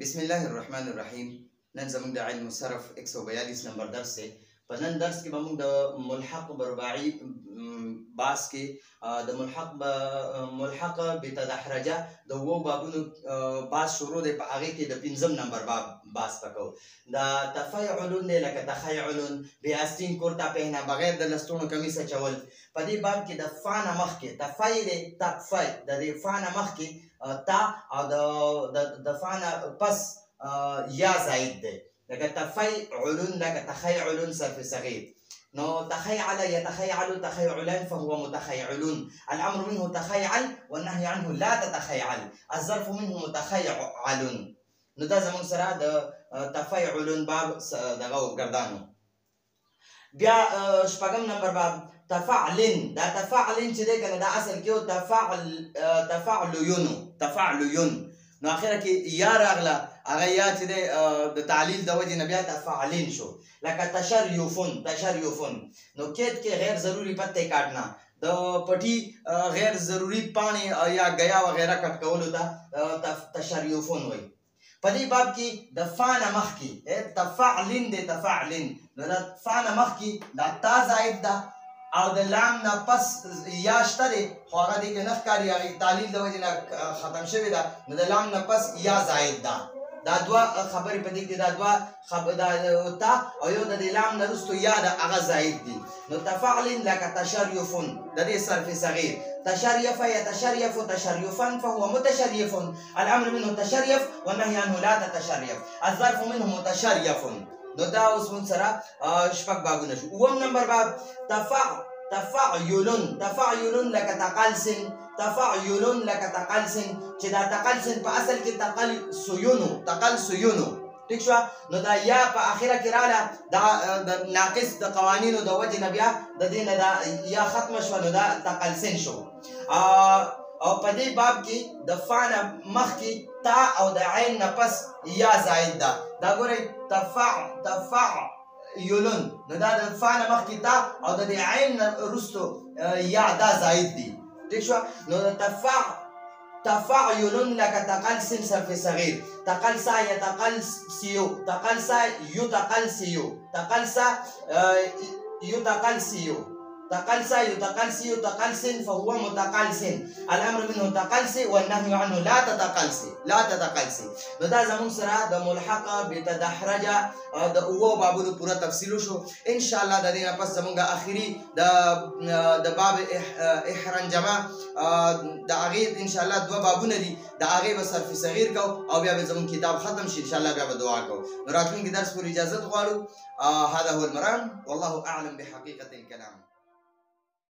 بسم الله الرحمن الرحیم. نن زموږ د علم الصرف 142 نمبر درس دی. په نن درس کې به موږ د ملحق برباعي باس کې د ملحق بتدحرجه د وو بابونو باس شروع دی. په هغې کې د 5 نمبر باب باس پکو. دا تفیعلون دی لکه تخیعلون، بیاستین کرتا پهنا، بغیر د لستونو کمیس اچول. په دې باب کې د فا نه مخکې تفی دی، تفی د دې فا نه مخکې تا او د فا نه پس یا زائد دی. لکه تفیعلون، لکه تخیعلون صرف صغیر. نو تخيعل يتخيعل تخيعلا فهو متخيعلون. الامر منه تخيعل والنهي عنه لا تتخيعل. الظرف منه متخيعل. نو دا زمون سره د تفیعلون باب دغه ګردانو. بیا شپږم نمبر باب تفعلن. دا تفعلن چې دی کنه دا اصل کې تفعلون. نو اخره کې یا راغله، هغه یا چې دی د تعلیل د وجې نه بیا تفعلن شو. لکه تشریفن. نو کید کې غیر ضروری پتے کاٹنا، د پټي غیر ضروری پانی یا گیا وغیرہ کټ کولو ته تشریفن وایي. په دې باب کې د فا نه مخکې تفعلن دی، تفعلن. نو د فا نه مخکې دا تا زائد ده او د لام نه پس یا شته دی، خو هغه دې کې نه ښکاري، هغې تعلیل د وجې نه ختم شوې ده. نو د لام نه پس یا زائد ده. دا دوه خبرې په دې کې، دا دوه تا او یو د دې لام نه وروستو یا ده، هغه زائد دي. نو تفعلن لکه تشریفن د دې صرف صغیر. تشریف یتشریف تشریفا فهو متشریف. الامر منه تشریف والنهي عنه لا تتشریف. الظرف منه متشریف. نو دا اوس مون سره شپږ بابونه شو. اووم نمبر باب تفعیلن لکه تقلسن. تفعیلن لکه تقلسن، چې دا تقلسن په اصل کې تقل سیونو. ٹھیک شو. نو دا یا په اخره کې رااله، دا د ناقص د قوانینو د وجې نه بیا د دې نه دا یا ختمه شوه، نو دا تقلسن شو. او په دې باب کې د فا نه مخکې تا او د عین نه پس یا زائد ده. دا ګورئ تفعیلن، نو دا د فا نه مخکې تا او د دې عین نه وروستو یا دا زائد دي. ٹھیک شو. نو تفعیلن لکه تقلسن صرف صغیر. تقلسا یتقلسیو، تقلسا یتقلسیو، تقلسا یتقلسیو، تقلسا يتقلسي تقلسن فهو متقلسن. الامر منه تقلسي والنهي عنه لا تتقلسي. نو دا زموږ سره د ملحق بتدحرجه د اوو بابونو پوره تفصیل شو. ان شاء الله د دې نه پس زموږ اخري د باب احرنجمه د هغې ان شاء الله دوه بابونه دي، د هغې به صرف صغیر کو او بیا به زموږ کتاب ختم شي. ان شاء الله بیا به دعا کو. نو راتلونکي درس پورې اجازت غواړو. هذا هو المرام والله اعلم بحقيقة الكلام.